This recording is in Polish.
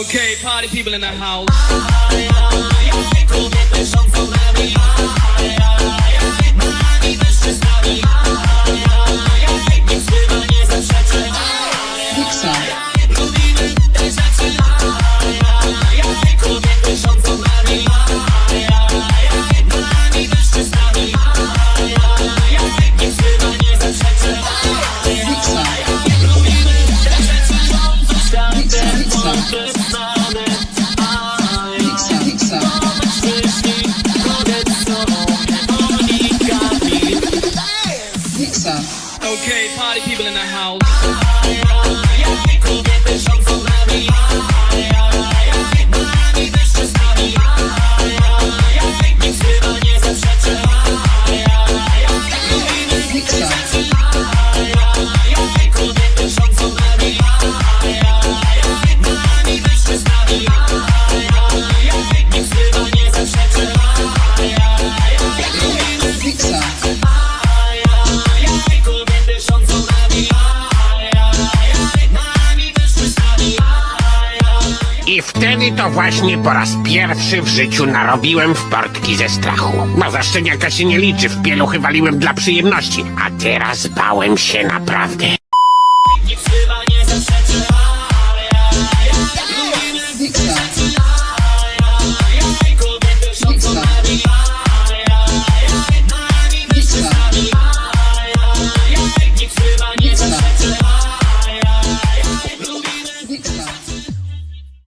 Okay, party people in the house. Kobiety rządzą nami, nami mężczyznami. Nic chyba nie zaprzeczy. Lubimy te rzeczy. Kobiety rządzą nami, nami mężczyznami. Nic chyba nie zaprzeczy. Lubimy te rzeczy. Rządzą światem podpisane. Okay, party people in the house. Kobiety rządzą nami, nami mężczyznami. Nic chyba nie zaprzeczy. Lubimy te rzeczy. Kobiety rządzą nami, nami mężczyznami. Nic chyba nie zaprzeczy. Lubimy kobiety rządzą nami, nami mężczyznami. I wtedy to właśnie po raz pierwszy w życiu narobiłem w portki ze strachu. Bo za szczeniaka się nie liczy, w pieluchy waliłem dla przyjemności. A teraz bałem się naprawdę.